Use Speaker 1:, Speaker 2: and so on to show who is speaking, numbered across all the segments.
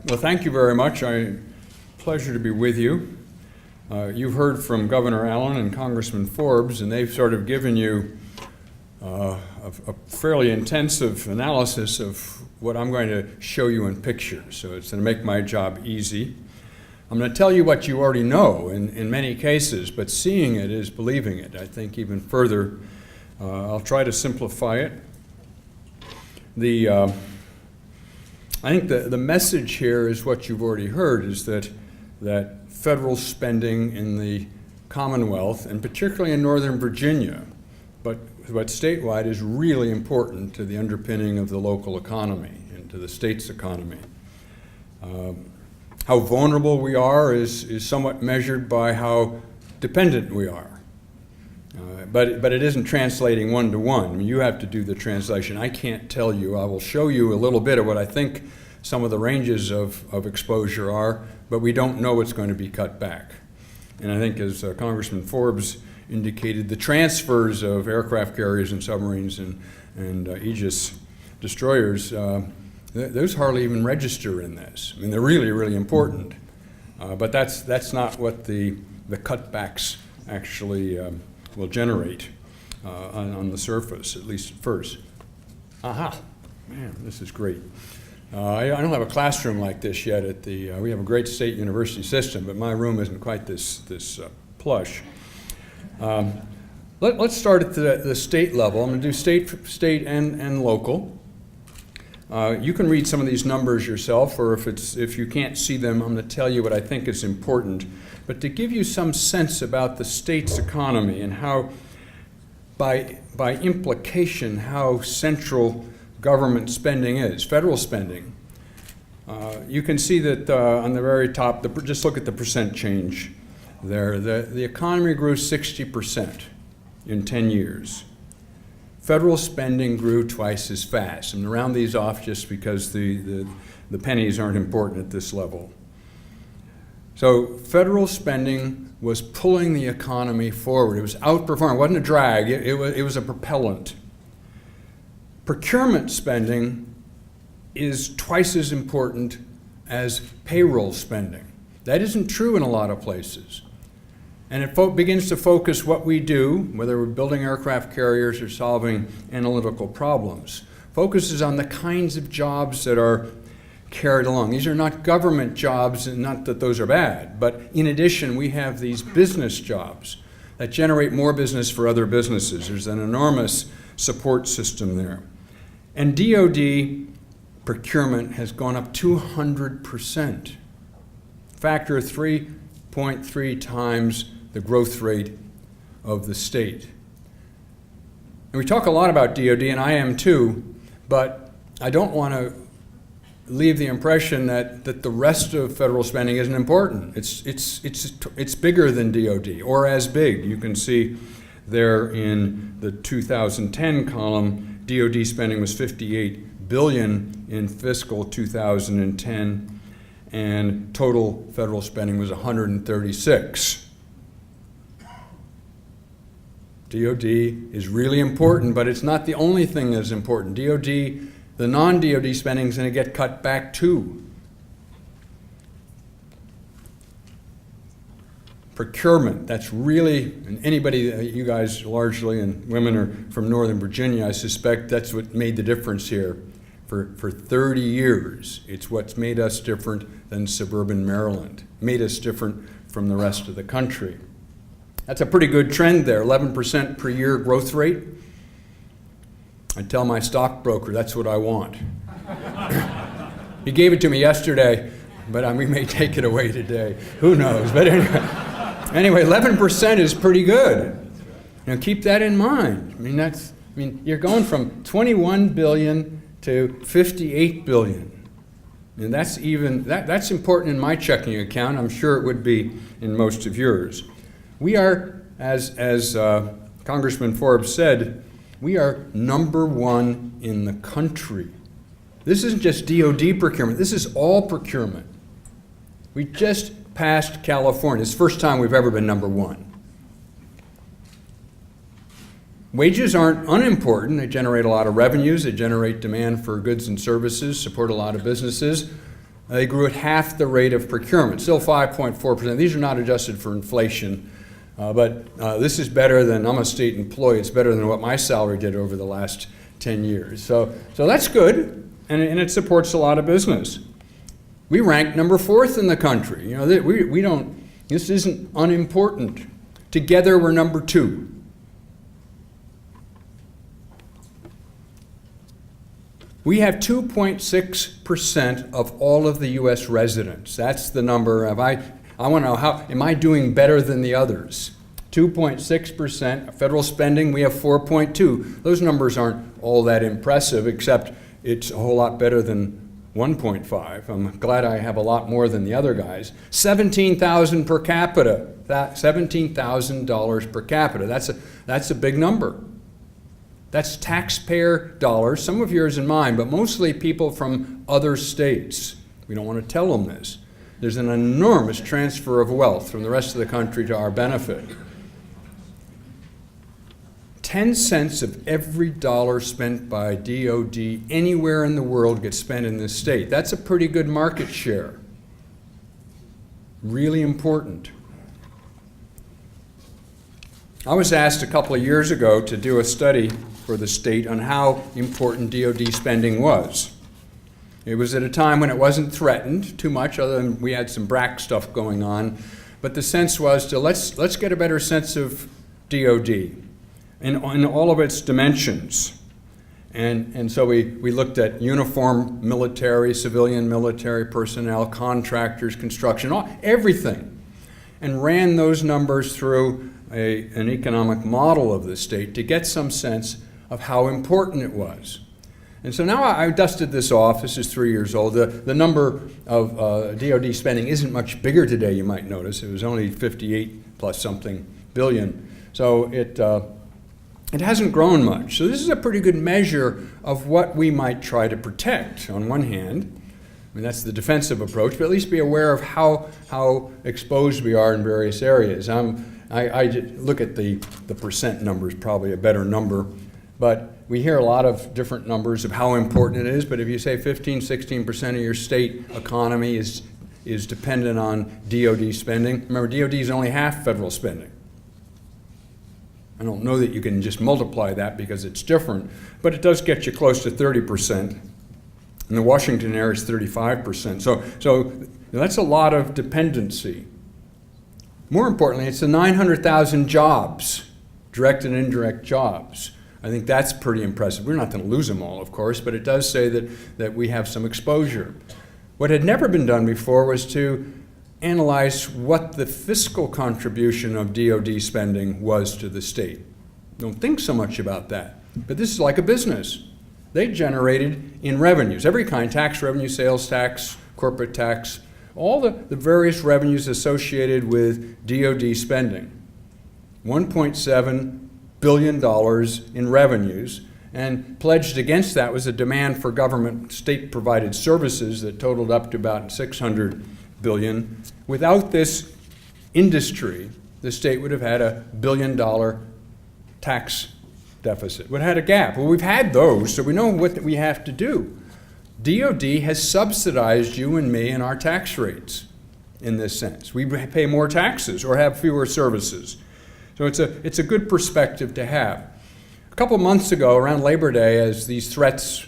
Speaker 1: Well, thank you very much. Pleasure to be with you. You've heard from Governor Allen and Congressman Forbes, and they've sort of given you a fairly intensive analysis of what I'm going to show you in pictures. So it's going to make my job easy. I'm going to tell you what you already know in many cases, but seeing it is believing it. I think even further, I'll try to simplify it. I think the message here is what you've already heard, is that federal spending in the Commonwealth, and particularly in Northern Virginia, but statewide, is really important to the underpinning of the local economy and to the state's economy. How vulnerable we are is somewhat measured by how dependent we are. But it isn't translating one-to-one. I mean, you have to do the translation. I can't tell you. I will show you a little bit of what I think some of the ranges of exposure are, but we don't know what's going to be cut back. And I think, as Congressman Forbes indicated, the transfers of aircraft carriers and submarines and Aegis destroyers, those hardly even register in this. I mean, they're really, really important. But that's not what the cutbacks actually will generate on the surface, at least at first. Aha, man, this is great. I don't have a classroom like this yet at the, we have a great state university system, but my room isn't quite this plush. Let's start at the state level. I'm going to do state and local. You can read some of these numbers yourself, or if you can't see them, I'm going to tell you what I think is important. But to give you some sense about the state's economy and how, by implication, how central government spending is, federal spending, you can see that on the very top, just look at the percent change there. The economy grew 60% in 10 years. Federal spending grew twice as fast. I'm going to round these off just because the pennies aren't important at this level. So federal spending was pulling the economy forward. It was outperforming. It wasn't a drag. It was a propellant. Procurement spending is twice as important as payroll spending. That isn't true in a lot of places. And it begins to focus what we do, whether we're building aircraft carriers or solving analytical problems, focuses on the kinds of jobs that are carried along. These are not government jobs, and not that those are bad, but in addition, we have these business jobs that generate more business for other businesses. There's an enormous support system there. And DoD procurement has gone up 200%, factor 3.3 times the growth rate of the state. And we talk a lot about DoD, and I am too, but I don't want to leave the impression that the rest of federal spending isn't important. It's bigger than DoD, or as big. You can see there in the 2010 column, DoD spending was $58 billion in fiscal 2010, and total federal spending was $136. DoD is really important, but it's not the only thing that's important. The non-DoD spending is going to get cut back too. Procurement, that's really, and anybody, you guys largely, and women are from Northern Virginia, I suspect that's what made the difference here. For 30 years, it's what's made us different than suburban Maryland, made us different from the rest of the country. That's a pretty good trend there, 11% per year growth rate. I tell my stockbroker that's what I want. He gave it to me yesterday, but we may take it away today. Who knows? But anyway, 11% is pretty good. Keep that in mind. You're going from 21 billion to 58 billion. And that's important in my checking account. I'm sure it would be in most of yours. We are, as Congressman Forbes said, we are number one in the country. This isn't just DoD procurement. This is all procurement. We just passed California. It's the first time we've ever been number one. Wages aren't unimportant. They generate a lot of revenues. They generate demand for goods and services, support a lot of businesses. They grew at half the rate of procurement, still 5.4%. These are not adjusted for inflation, but this is better than, I'm a state employee, it's better than what my salary did over the last 10 years. So that's good, and it supports a lot of business. We rank number 4th in the country. You know, we don't, this isn't unimportant. Together, we're number 2. We have 2.6% of all of the U.S. residents. That's the number. I want to know, how am I doing better than the others? 2.6% federal spending, we have 4.2. Those numbers aren't all that impressive, except it's a whole lot better than 1.5. I'm glad I have a lot more than the other guys. $17,000 per capita. $17,000 per capita. That's a big number. That's taxpayer dollars, some of yours and mine, but mostly people from other states. We don't want to tell them this. There's an enormous transfer of wealth from the rest of the country to our benefit. 10 cents of every dollar spent by DOD anywhere in the world gets spent in this state. That's a pretty good market share. Really important. I was asked a couple of years ago to do a study for the state on how important DOD spending was. It was at a time when it wasn't threatened too much, other than we had some BRAC stuff going on, but the sense was to let's get a better sense of DOD in all of its dimensions. And so we looked at uniform military, civilian military personnel, contractors, construction, everything, and ran those numbers through an economic model of the state to get some sense of how important it was. And so now I dusted this off. This is 3 years old. The number of DOD spending isn't much bigger today, you might notice. It was only 58 plus something billion. So it hasn't grown much. So this is a pretty good measure of what we might try to protect on one hand. I mean, that's the defensive approach, but at least be aware of how exposed we are in various areas. I look at the percent number is probably a better number, but we hear a lot of different numbers of how important it is, but if you say 15-16% of your state economy is dependent on DOD spending, remember DOD is only half federal spending. I don't know that you can just multiply that because it's different, but it does get you close to 30%. In the Washington area, it's 35%. So that's a lot of dependency. More importantly, it's the 900,000 jobs, direct and indirect jobs. I think that's pretty impressive. We're not going to lose them all, of course, but it does say that we have some exposure. What had never been done before was to analyze what the fiscal contribution of DOD spending was to the state. Don't think so much about that. But this is like a business. They generated in revenues, every kind, tax revenue, sales tax, corporate tax, all the various revenues associated with DOD spending. $1.7 billion in revenues, and pledged against that was a demand for government state-provided services that totaled up to about $600 billion. Without this industry, the state would have had $1 billion tax deficit, would have had a gap. Well, we've had those, so we know what we have to do. DOD has subsidized you and me in our tax rates in this sense. We pay more taxes or have fewer services. So it's a good perspective to have. A couple months ago, around Labor Day, as these threats,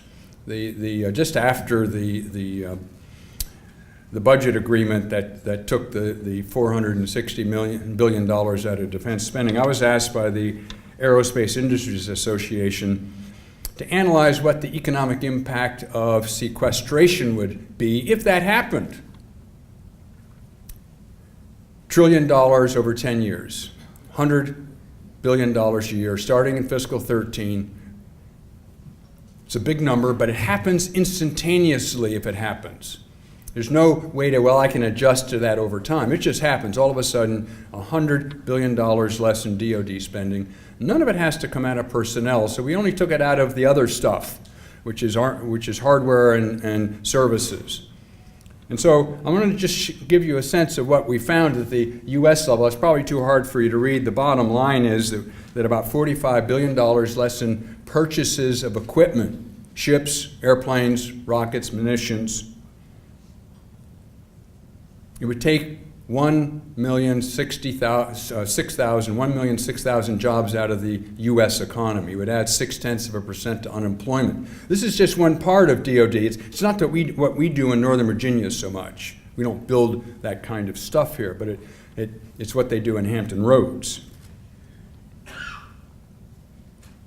Speaker 1: just after the budget agreement that took the $460 billion out of defense spending, I was asked by the Aerospace Industries Association to analyze what the economic impact of sequestration would be if that happened. $1 trillion over 10 years, $100 billion a year, starting in fiscal 13. It's a big number, but it happens instantaneously if it happens. There's no way to, well, I can adjust to that over time. It just happens. All of a sudden, $100 billion less in DOD spending. None of it has to come out of personnel, so we only took it out of the other stuff, which is hardware and services. And so I'm going to just give you a sense of what we found at the U.S. level. It's probably too hard for you to read. The bottom line is that about $45 billion less in purchases of equipment, ships, airplanes, rockets, munitions. It would take 1,006,000 jobs out of the U.S. economy. It would add 0.6% to unemployment. This is just one part of DOD. It's not that what we do in Northern Virginia so much. We don't build that kind of stuff here, but it's what they do in Hampton Roads.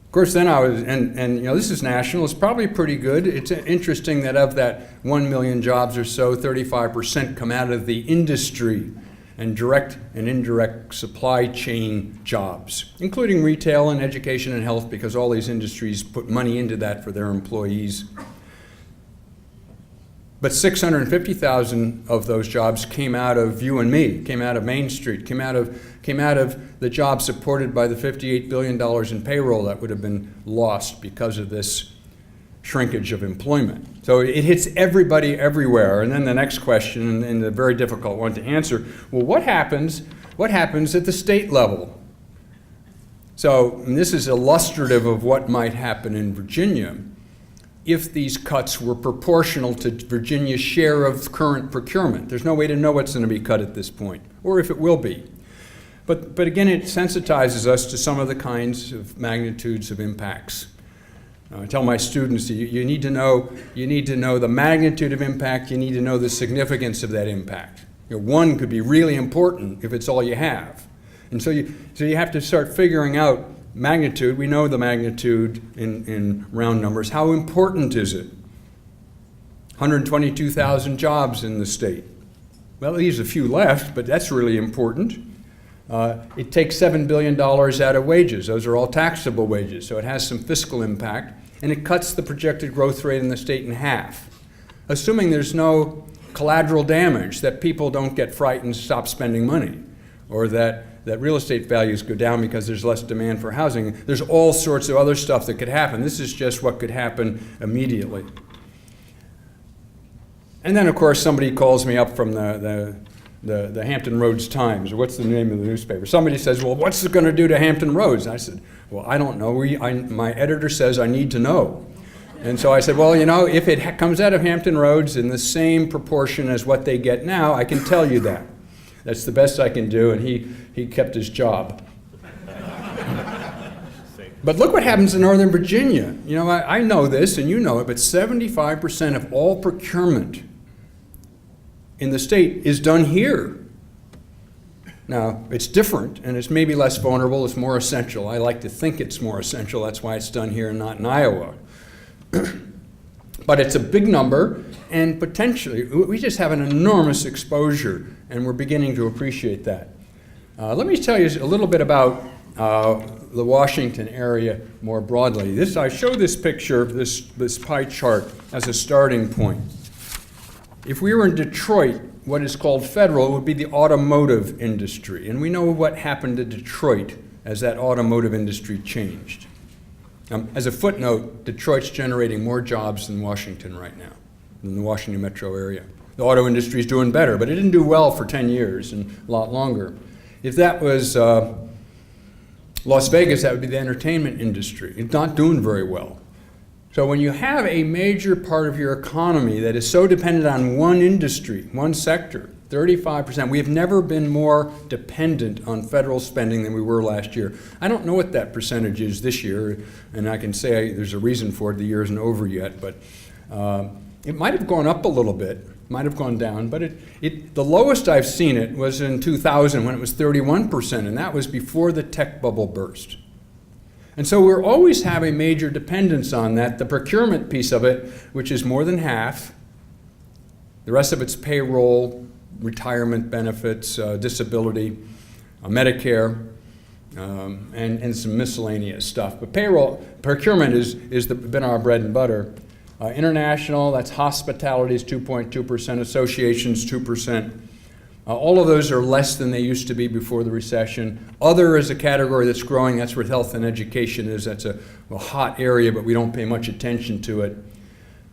Speaker 1: Of course, then I was, and this is national, it's probably pretty good. It's interesting that of that 1 million jobs or so, 35% come out of the industry and direct and indirect supply chain jobs, including retail and education and health, because all these industries put money into that for their employees. But 650,000 of those jobs came out of you and me, came out of Main Street, came out of the jobs supported by the $58 billion in payroll that would have been lost because of this shrinkage of employment. So it hits everybody everywhere. And then the next question, and the very difficult one to answer, well, what happens at the state level? So, and this is illustrative of what might happen in Virginia if these cuts were proportional to Virginia's share of current procurement. There's no way to know what's going to be cut at this point, or if it will be. But again, it sensitizes us to some of the kinds of magnitudes of impacts. I tell my students, you need to know the magnitude of impact, you need to know the significance of that impact. One could be really important if it's all you have. And so you have to start figuring out magnitude. We know the magnitude in round numbers. How important is it? 122,000 jobs in the state. Well, it leaves a few left, but that's really important. It takes $7 billion out of wages. Those are all taxable wages, so it has some fiscal impact, and it cuts the projected growth rate in the state in half, assuming there's no collateral damage, that people don't get frightened and stop spending money, or that real estate values go down because there's less demand for housing. There's all sorts of other stuff that could happen. This is just what could happen immediately. And then, of course, somebody calls me up from the Hampton Roads Times, or what's the name of the newspaper? Somebody says, well, what's it going to do to Hampton Roads? And I said, well, I don't know. My editor says I need to know. And so I said, well, if it comes out of Hampton Roads in the same proportion as what they get now, I can tell you that. That's the best I can do, and he kept his job. But look what happens in Northern Virginia. I know this, and you know it, but 75% of all procurement in the state is done here. Now, it's different, and it's maybe less vulnerable, it's more essential. I like to think it's more essential, that's why it's done here and not in Iowa. But it's a big number, and potentially, we just have an enormous exposure, and we're beginning to appreciate that. Let me tell you a little bit about the Washington area more broadly. I show this picture, this pie chart, as a starting point. If we were in Detroit, what is called federal would be the automotive industry. And we know what happened to Detroit as that automotive industry changed. As a footnote, Detroit's generating more jobs than Washington right now, in the Washington metro area. The auto industry is doing better, but it didn't do well for 10 years and a lot longer. If that was Las Vegas, that would be the entertainment industry. It's not doing very well. So when you have a major part of your economy that is so dependent on one industry, one sector, 35%, we have never been more dependent on federal spending than we were last year. I don't know what that percentage is this year, and I can say there's a reason for it. The year isn't over yet, but it might have gone up a little bit, might have gone down, but the lowest I've seen it was in 2000 when it was 31%, and that was before the tech bubble burst. And so we're always have a major dependence on that. The procurement piece of it, which is more than half, the rest of it's payroll, retirement benefits, disability, Medicare, and some miscellaneous stuff. But procurement has been our bread and butter. International, that's hospitality is 2.2%, associations 2%. All of those are less than they used to be before the recession. Other is a category that's growing. That's where health and education is. That's a hot area, but we don't pay much attention to it.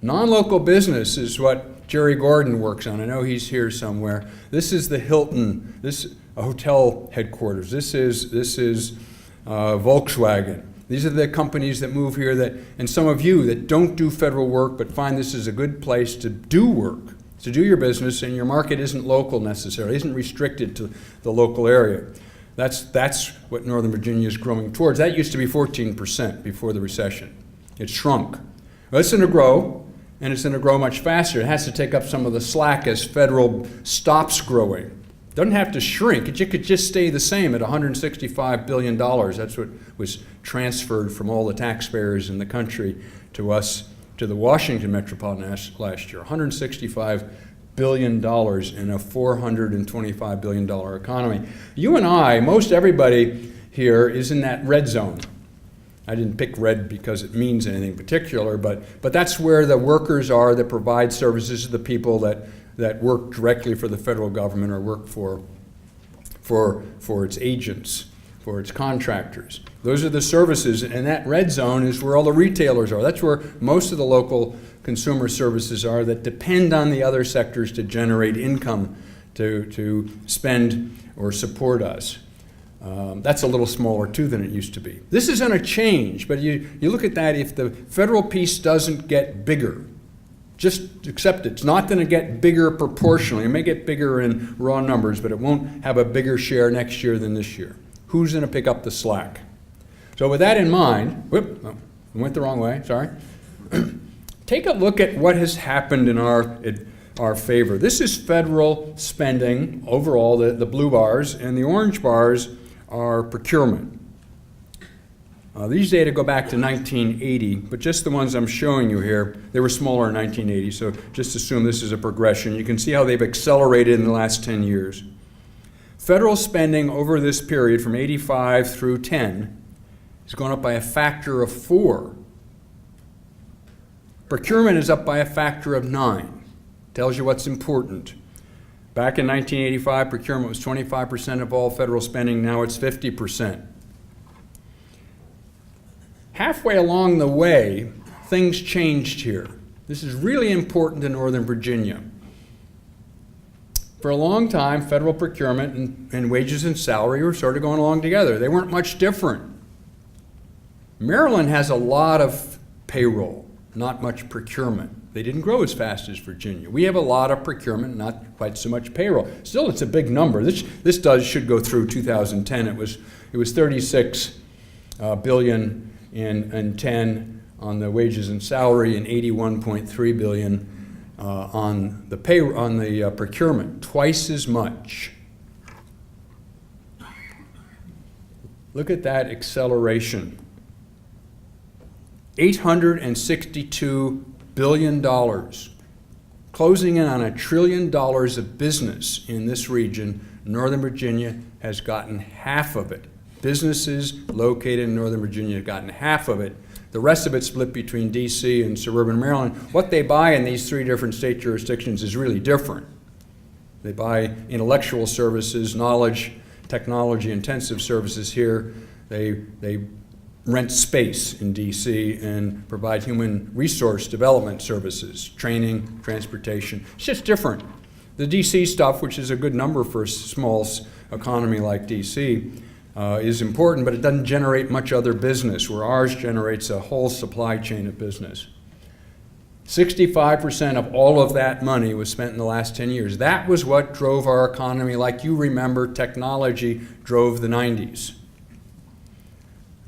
Speaker 1: Non-local business is what Jerry Gordon works on. I know he's here somewhere. This is the Hilton, this hotel headquarters. This is Volkswagen. These are the companies that move here and some of you that don't do federal work but find this is a good place to do work. to do your business, and your market isn't local necessarily, isn't restricted to the local area. That's what Northern Virginia is growing towards. That used to be 14% before the recession. It shrunk. Well, it's going to grow, and it's going to grow much faster. It has to take up some of the slack as federal stops growing. It doesn't have to shrink. It could just stay the same at $165 billion. That's what was transferred from all the taxpayers in the country to us, to the Washington metropolitan last year. $165 billion in a $425 billion economy. You and I, most everybody here is in that red zone. I didn't pick red because it means anything particular, but that's where the workers are that provide services to the people that work directly for the federal government or work for its agents, for its contractors. Those are the services, and that red zone is where all the retailers are. That's where most of the local consumer services are that depend on the other sectors to generate income to spend or support us. That's a little smaller too than it used to be. This is going to change, but you look at that, if the federal piece doesn't get bigger, just accept it. It's not going to get bigger proportionally. It may get bigger in raw numbers, but it won't have a bigger share next year than this year. Who's going to pick up the slack? So with that in mind, I went the wrong way, sorry. Take a look at what has happened in our favor. This is federal spending overall, the blue bars, and the orange bars are procurement. These data go back to 1980, but just the ones I'm showing you here, they were smaller in 1980, so just assume this is a progression. You can see how they've accelerated in the last 10 years. Federal spending over this period from 85 through 10 has gone up by a factor of 4. Procurement is up by a factor of 9. Tells you what's important. Back in 1985, procurement was 25% of all federal spending. Now it's 50%. Halfway along the way, things changed here. This is really important to Northern Virginia. For a long time, federal procurement and wages and salary were sort of going along together. They weren't much different. Maryland has a lot of payroll, not much procurement. They didn't grow as fast as Virginia. We have a lot of procurement, not quite so much payroll. Still, it's a big number. This should go through 2010. It was 36 billion in 10 on the wages and salary, and 81.3 billion on the procurement. Twice as much. Look at that acceleration. $862 billion, closing in on $1 trillion of business in this region. Northern Virginia has gotten half of it. Businesses located in Northern Virginia have gotten half of it. The rest of it split between D.C. and suburban Maryland. What they buy in these 3 different state jurisdictions is really different. They buy intellectual services, knowledge, technology-intensive services here. They rent space in D.C. and provide human resource development services, training, transportation. It's just different. The D.C. stuff, which is a good number for a small economy like D.C., is important, but it doesn't generate much other business, where ours generates a whole supply chain of business. 65% of all of that money was spent in the last 10 years. That was what drove our economy. Like you remember, technology drove the 90s.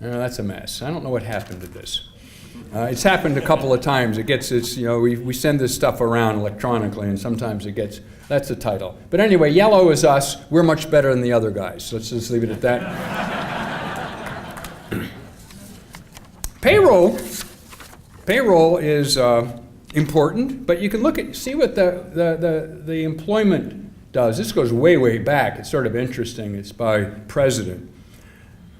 Speaker 1: That's a mess. I don't know what happened to this. It's happened a couple of times. We send this stuff around electronically, and sometimes it gets, that's the title. But anyway, yellow is us. We're much better than the other guys. Let's just leave it at that. Payroll is important, but you can see what the employment does. This goes way, way back. It's sort of interesting. It's by president.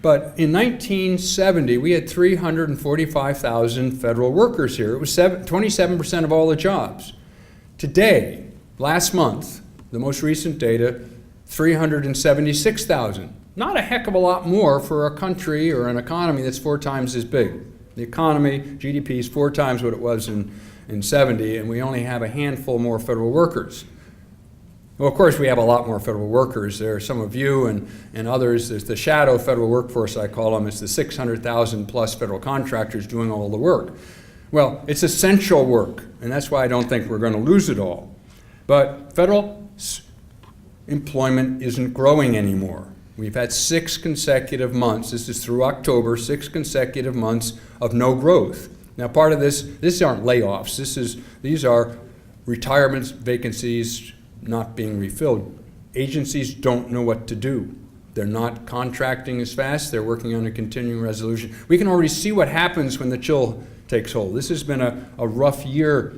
Speaker 1: But in 1970, we had 345,000 federal workers here. It was 27% of all the jobs. Today, last month, the most recent data, 376,000. Not a heck of a lot more for a country or an economy that's 4 times as big. The economy, GDP, is 4 times what it was in 70, and we only have a handful more federal workers. Well, of course, we have a lot more federal workers. There are some of you and others. There's the shadow federal workforce, I call them. It's the 600,000 plus federal contractors doing all the work. Well, it's essential work, and that's why I don't think we're going to lose it all. But federal employment isn't growing anymore. We've had 6 consecutive months, this is through October, 6 consecutive months of no growth. Now part of these aren't layoffs, these are retirements, vacancies not being refilled. Agencies don't know what to do. They're not contracting as fast, they're working on a continuing resolution. We can already see what happens when the chill takes hold. This has been a rough year.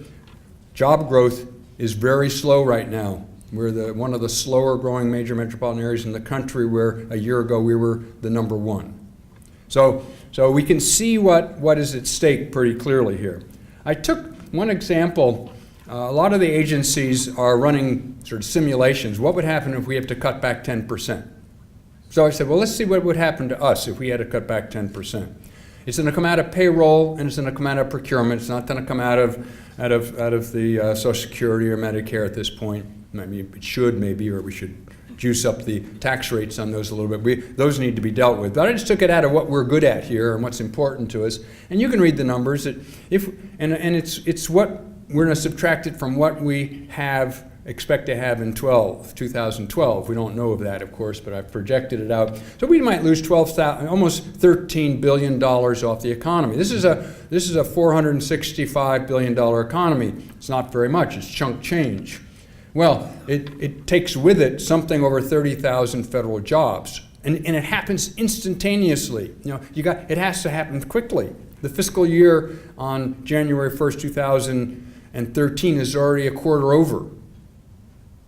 Speaker 1: Job growth is very slow right now. We're one of the slower growing major metropolitan areas in the country, where a year ago we were the #1. So we can see what is at stake pretty clearly here. I took one example. A lot of the agencies are running sort of simulations. What would happen if we have to cut back 10%? So I said, well, let's see what would happen to us if we had to cut back 10%. It's going to come out of payroll, and it's going to come out of procurement. It's not going to come out of the Social Security or Medicare at this point. I mean, it should maybe, or we should juice up the tax rates on those a little bit. Those need to be dealt with. But I just took it out of what we're good at here and what's important to us. And you can read the numbers. It's what we're going to subtract it from what we expect to have in 2012. We don't know of that, of course, but I've projected it out. So we might lose almost $13 billion off the economy. This is a $465 billion economy. It's not very much. It's chunk change. Well, it takes with it something over 30,000 federal jobs, and it happens instantaneously. It has to happen quickly. The fiscal year on January 1st, 2013 is already a quarter over.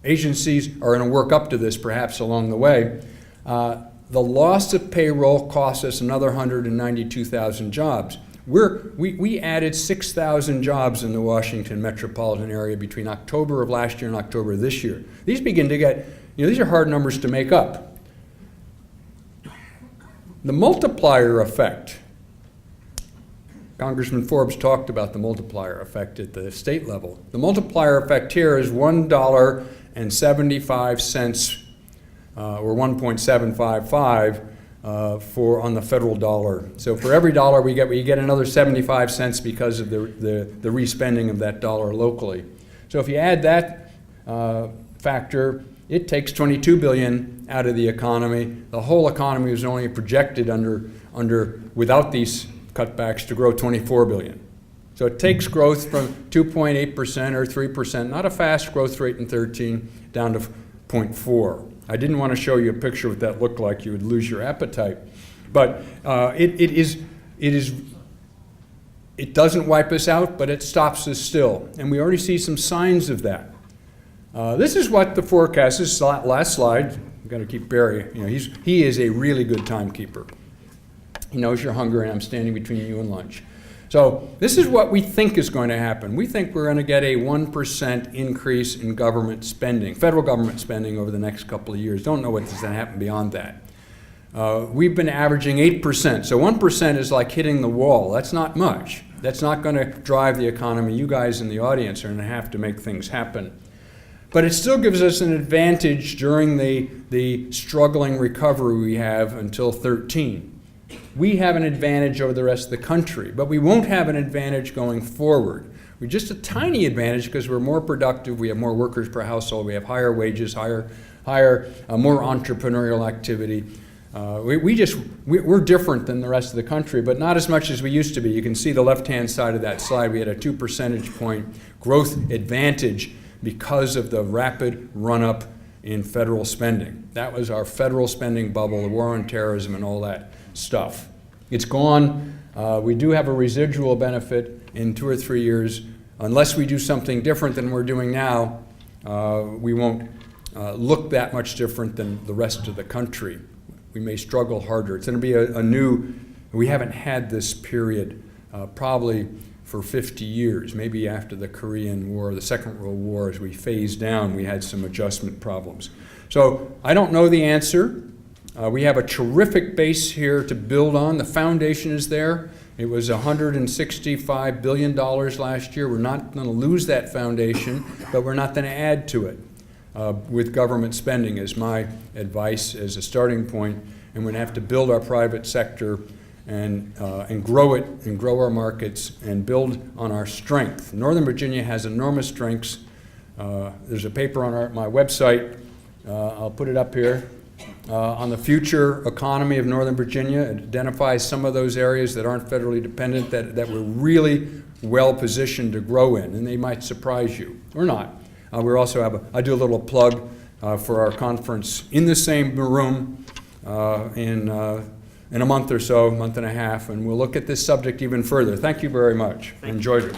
Speaker 1: Agencies are going to work up to this perhaps along the way. The loss of payroll costs us another 192,000 jobs. We added 6,000 jobs in the Washington metropolitan area between October of last year and October of this year. These begin to get, these are hard numbers to make up. The multiplier effect. Congressman Forbes talked about the multiplier effect at the state level. The multiplier effect here is $1.75 or 1.755 on the federal dollar. So for every dollar we get another 75 cents because of the respending of that dollar locally. So if you add that factor, it takes $22 billion out of the economy. The whole economy is only projected without these cutbacks to grow $24 billion. So it takes growth from 2.8% or 3%, not a fast growth rate in 13, down to 0.4. I didn't want to show you a picture of what that looked like. You would lose your appetite. But it doesn't wipe us out, but it stops us still. And we already see some signs of that. This is what the forecast is. Last slide. I've got to keep Barry. He is a really good timekeeper. He knows you're hungry, and I'm standing between you and lunch. So this is what we think is going to happen. We think we're going to get a 1% increase in government spending, federal government spending over the next couple of years. Don't know what's going to happen beyond that. We've been averaging 8%. So 1% is like hitting the wall. That's not much. That's not going to drive the economy. You guys in the audience are going to have to make things happen. But it still gives us an advantage during the struggling recovery we have until 13. We have an advantage over the rest of the country, but we won't have an advantage going forward. We're just a tiny advantage because we're more productive, we have more workers per household, we have higher wages, more entrepreneurial activity. We're different than the rest of the country, but not as much as we used to be. You can see the left-hand side of that slide. We had a 2 percentage point growth advantage because of the rapid run-up in federal spending. That was our federal spending bubble, the war on terrorism and all that stuff. It's gone. We do have a residual benefit in 2 or 3 years. Unless we do something different than we're doing now, we won't look that much different than the rest of the country. We may struggle harder. It's going to be we haven't had this period probably for 50 years. Maybe after the Korean War, the Second World War, as we phased down, we had some adjustment problems. So I don't know the answer. We have a terrific base here to build on. The foundation is there. It was $165 billion last year. We're not going to lose that foundation, but we're not going to add to it with government spending is my advice as a starting point. And we're going to have to build our private sector and grow it and grow our markets and build on our strength. Northern Virginia has enormous strengths. There's a paper on my website, I'll put it up here, on the future economy of Northern Virginia. It identifies some of those areas that aren't federally dependent that we're really well positioned to grow in, and they might surprise you, or not. We also have I do a little plug for our conference in the same room in a month or so, month and a half, and we'll look at this subject even further. Thank you very much. I enjoyed it.